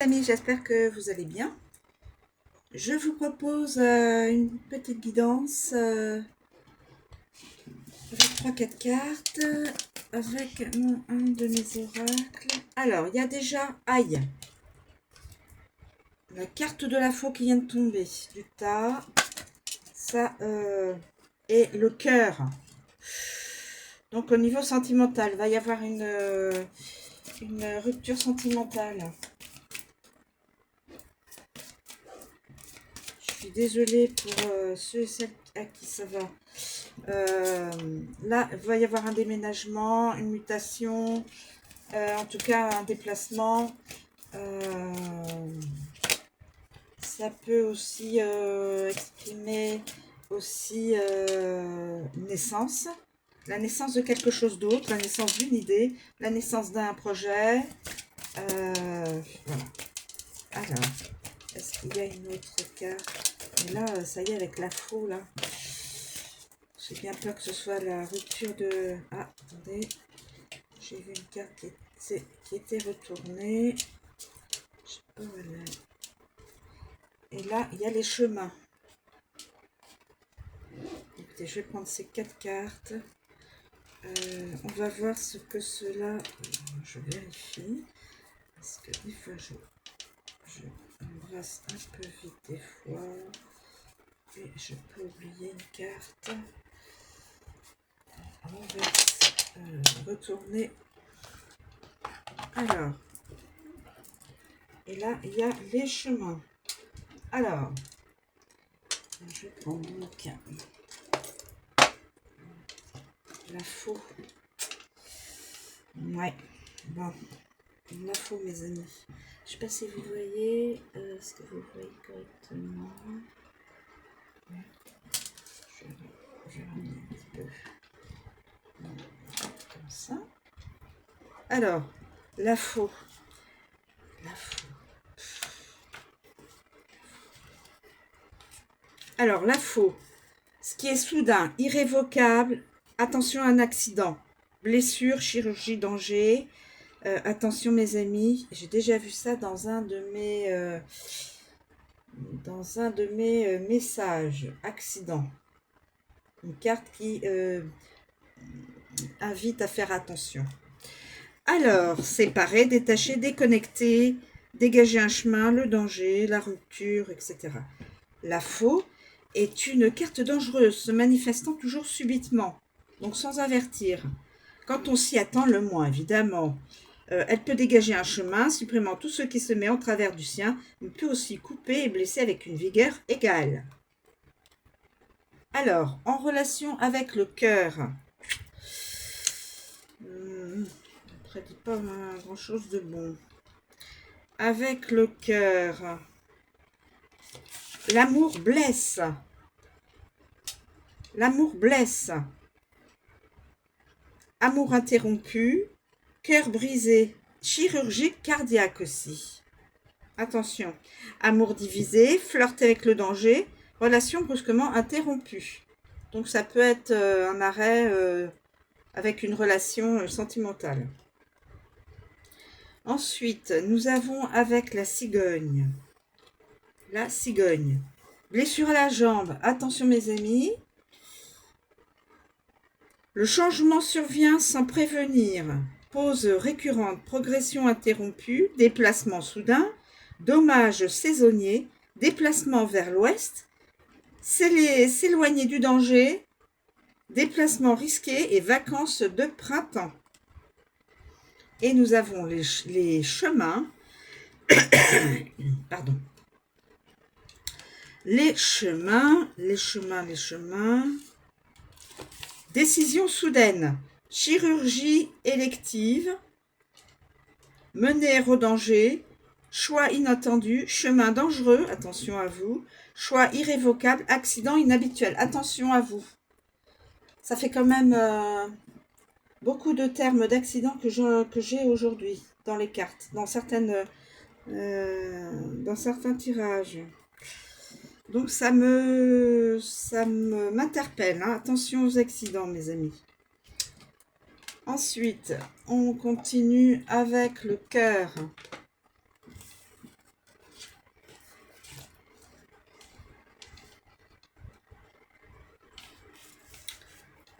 Amis, j'espère que vous allez bien. Je vous propose une petite guidance avec 3-4 cartes avec un de mes oracles. Alors, il y a déjà Aïe, la carte de la faux qui vient de tomber du tas. Ça et le cœur. Donc au niveau sentimental, il va y avoir une rupture sentimentale. Je suis désolée pour ceux et celles à qui ça va. Là, il va y avoir un déménagement, une mutation, en tout cas un déplacement. Ça peut aussi exprimer aussi une naissance, la naissance de quelque chose d'autre, la naissance d'une idée, la naissance d'un projet. Voilà. Alors, est-ce qu'il y a une autre carte? Et là, ça y est, avec la faux, là. J'ai bien peur que ce soit la rupture de... Ah, attendez. J'ai vu une carte qui était retournée. Je sais pas où elle est. Et là, il y a les chemins. Écoutez, je vais prendre ces 4 cartes. On va voir ce que cela... Je vérifie. Parce que des fois, je embrasse un peu vite des fois. Et je peux oublier une carte. On va retourner. Alors, et là, il y a les chemins. Alors, je vais prendre donc la faux. Ouais, bon, la faux, mes amis. Je sais pas si vous voyez, est-ce que vous voyez correctement? Je remets un petit peu comme ça. Alors, la faux. La faux. Alors, la faux. Ce qui est soudain, irrévocable, attention à un accident, blessure, chirurgie, danger. Attention mes amis, j'ai déjà vu ça dans un de mes messages, accident. Une carte qui invite à faire attention. Alors, séparer, détacher, déconnecter, dégager un chemin, le danger, la rupture, etc. La faux est une carte dangereuse, se manifestant toujours subitement, donc sans avertir. Quand on s'y attend le moins, évidemment. Elle peut dégager un chemin, supprimant tout ce qui se met en travers du sien, mais peut aussi couper et blesser avec une vigueur égale. Alors, en relation avec le cœur, ça ne dit pas grand-chose de bon. Avec le cœur, l'amour blesse. L'amour blesse. Amour interrompu, cœur brisé, chirurgie cardiaque aussi. Attention, amour divisé, flirt avec le danger, relation brusquement interrompue. Donc ça peut être un arrêt avec une relation sentimentale. Ensuite, nous avons avec la cigogne. La cigogne. Blessure à la jambe. Attention mes amis. Le changement survient sans prévenir. Pause récurrente, progression interrompue, déplacement soudain, dommage saisonnier, déplacement vers l'ouest, s'éloigner du danger, déplacement risqué et vacances de printemps. Et nous avons les chemins. Pardon. Les chemins. Décision soudaine. Chirurgie élective. Mener au danger. Choix inattendu. Chemin dangereux. Attention à vous. Choix irrévocable. Accident inhabituel. Attention à vous. Ça fait quand même beaucoup de termes d'accident que j'ai aujourd'hui dans les cartes, dans certains tirages. Donc ça m'interpelle, hein. Attention aux accidents, mes amis. Ensuite, on continue avec le cœur.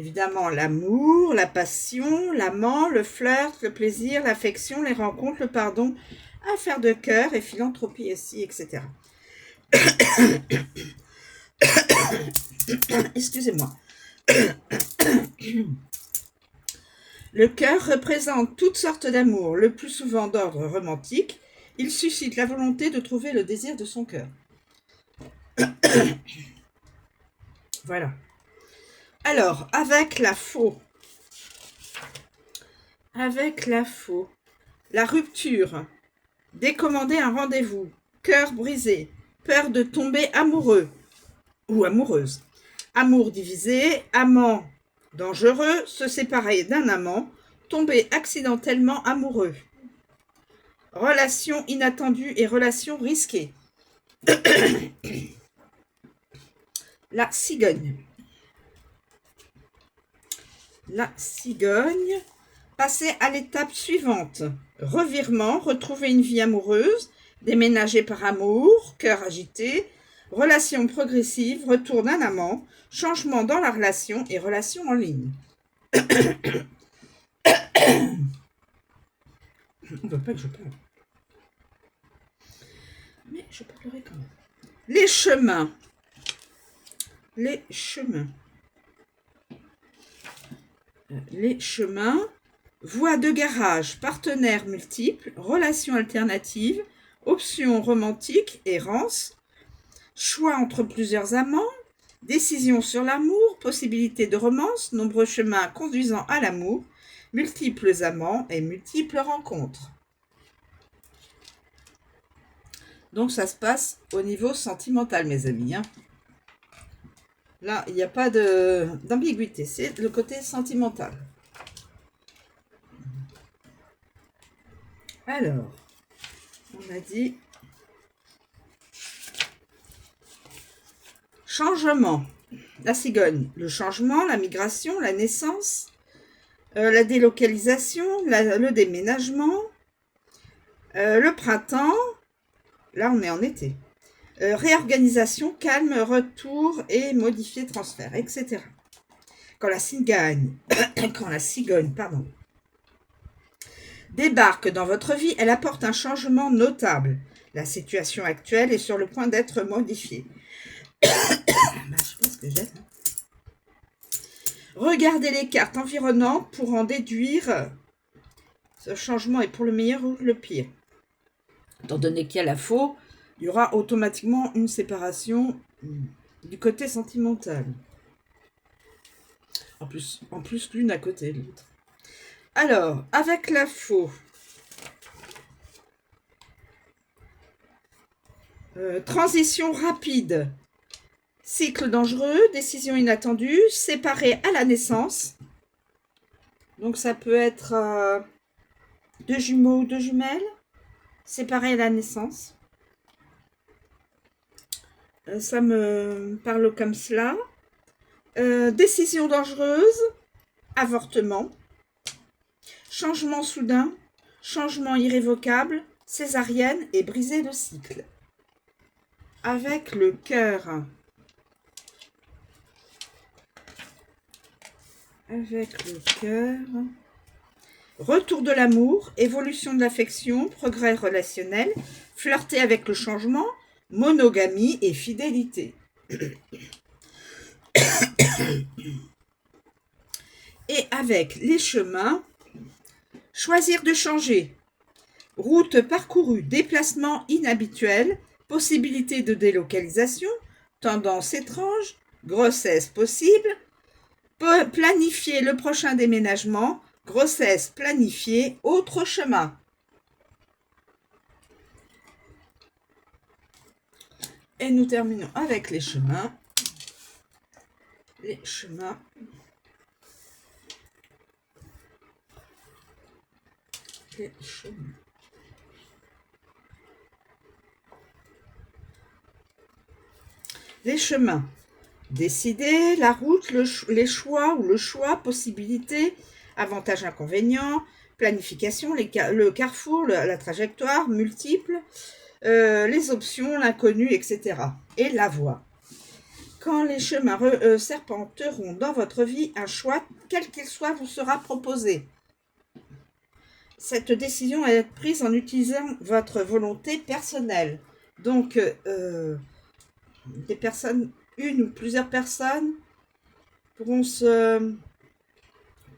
Évidemment, l'amour, la passion, l'amant, le flirt, le plaisir, l'affection, les rencontres, le pardon, affaires de cœur et philanthropie aussi, etc. Excusez-moi. Le cœur représente toutes sortes d'amour, le plus souvent d'ordre romantique. Il suscite la volonté de trouver le désir de son cœur. Voilà. Alors, avec la faux, la rupture, décommander un rendez-vous, cœur brisé, peur de tomber amoureux ou amoureuse, amour divisé, amant dangereux, se séparer d'un amant, tomber accidentellement amoureux, relation inattendue et relation risquée. La cigogne. La cigogne. Passer à l'étape suivante. Revirement, retrouver une vie amoureuse, déménager par amour, cœur agité, relation progressive, retour d'un amant, changement dans la relation et relation en ligne. On ne veut pas que je pleure. Mais je peux pleurer quand même. Les chemins. Les chemins. Les chemins. Voies de garage, partenaires multiples, relations alternatives, options romantiques, errance, choix entre plusieurs amants, décision sur l'amour, possibilité de romance, nombreux chemins conduisant à l'amour, multiples amants et multiples rencontres. Donc ça se passe au niveau sentimental, mes amis. Là, il n'y a pas d'ambiguïté, c'est le côté sentimental. Alors, on a dit changement. La cigogne, le changement, la migration, la naissance, la délocalisation, le déménagement, le printemps. Là, on est en été. Réorganisation, calme, retour et modifier, transfert, etc. Quand la cigogne, débarque dans votre vie, elle apporte un changement notable. La situation actuelle est sur le point d'être modifiée. Je pense que j'ai. Regardez les cartes environnantes pour en déduire ce changement est pour le meilleur ou le pire. Étant donné qu'il y a la faux, il y aura automatiquement une séparation du côté sentimental. En plus l'une à côté de l'autre. Alors, avec la faux, transition rapide, cycle dangereux, décision inattendue, séparé à la naissance. Donc ça peut être deux jumeaux ou deux jumelles, séparés à la naissance. Ça me parle comme cela. Décision dangereuse, avortement. Changement soudain, changement irrévocable, césarienne et briser le cycle. Avec le cœur. Retour de l'amour, évolution de l'affection, progrès relationnel, flirter avec le changement, monogamie et fidélité. Et avec les chemins, choisir de changer, route parcourue, déplacement inhabituel, possibilité de délocalisation, tendance étrange, grossesse possible, planifier le prochain déménagement, grossesse planifiée, autre chemin. Et nous terminons avec les chemins. Les chemins. Les chemins. Décider, la route, les choix ou le choix, possibilités, avantages, inconvénients, planification, le carrefour, la trajectoire, multiples, les options, l'inconnu, etc. Et la voie. Quand les chemins serpenteront dans votre vie, un choix, quel qu'il soit, vous sera proposé. Cette décision est prise en utilisant votre volonté personnelle. Donc, des personnes, une ou plusieurs personnes pourront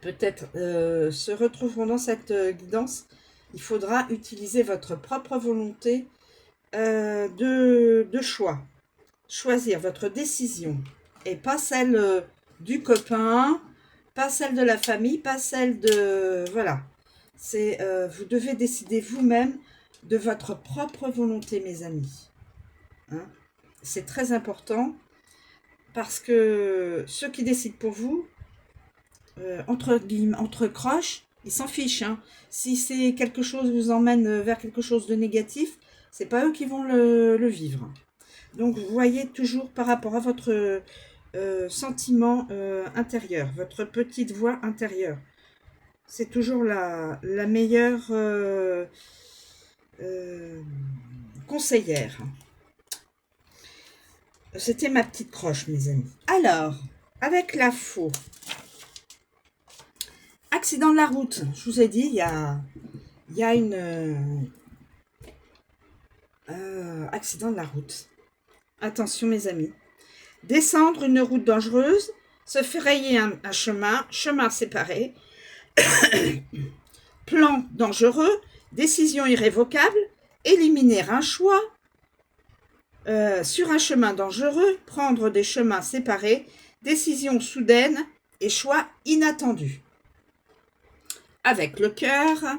peut-être se retrouveront dans cette guidance. Il faudra utiliser votre propre volonté de choix. Choisir votre décision et pas celle du copain, pas celle de la famille, pas celle de... Voilà. Vous devez décider vous-même de votre propre volonté, mes amis. Hein? C'est très important parce que ceux qui décident pour vous, entre croches, ils s'en fichent. Hein. Si c'est quelque chose vous emmène vers quelque chose de négatif, c'est pas eux qui vont le vivre. Donc, vous voyez toujours par rapport à votre sentiment intérieur, votre petite voix intérieure. C'est toujours la meilleure conseillère. C'était ma petite croche, mes amis. Alors, avec la faux. Accident de la route. Je vous ai dit, il y a une... accident de la route. Attention, mes amis. Descendre une route dangereuse, se frayer un chemin séparé, plan dangereux, décision irrévocable, éliminer un choix sur un chemin dangereux, prendre des chemins séparés, décision soudaine et choix inattendu. Avec le cœur,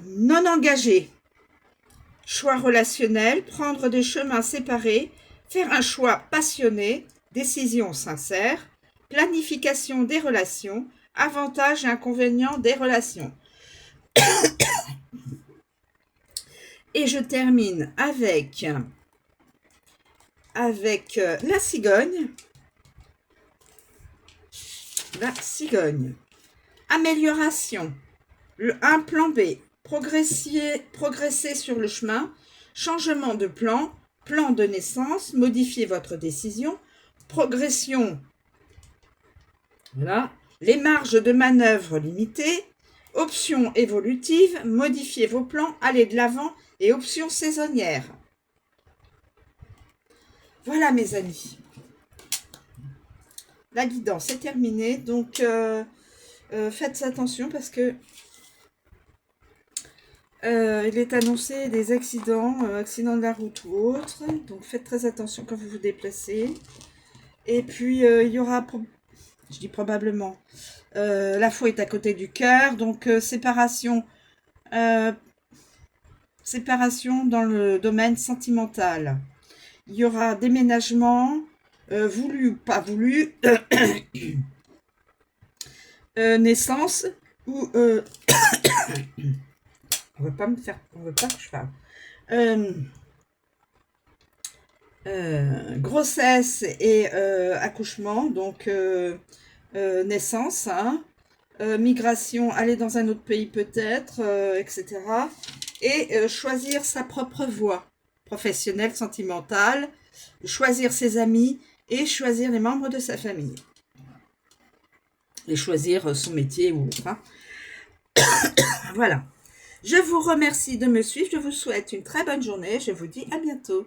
non engagé, choix relationnel, prendre des chemins séparés, faire un choix passionné, décision sincère, planification des relations, avantages et inconvénients des relations. Et je termine avec la cigogne. La cigogne. Amélioration. Un plan B. Progresser sur le chemin. Changement de plan. Plan de naissance. Modifier votre décision. Progression. Voilà. Les marges de manœuvre limitées. Options évolutives. Modifier vos plans. Aller de l'avant. Et options saisonnières. Voilà, mes amis. La guidance est terminée. Donc, faites attention parce que il est annoncé des accidents, accidents de la route ou autres. Donc, faites très attention quand vous vous déplacez. Et puis, il y aura, je dis probablement, la foi est à côté du cœur. Donc, séparation dans le domaine sentimental. Il y aura déménagement, voulu ou pas voulu, naissance, ou... on veut pas que je parle. Grossesse et accouchement, donc naissance, hein, migration, aller dans un autre pays peut-être, etc. Et choisir sa propre voie professionnelle, sentimentale, choisir ses amis et choisir les membres de sa famille. Et choisir son métier ou autre. Hein. Voilà. Je vous remercie de me suivre. Je vous souhaite une très bonne journée. Je vous dis à bientôt.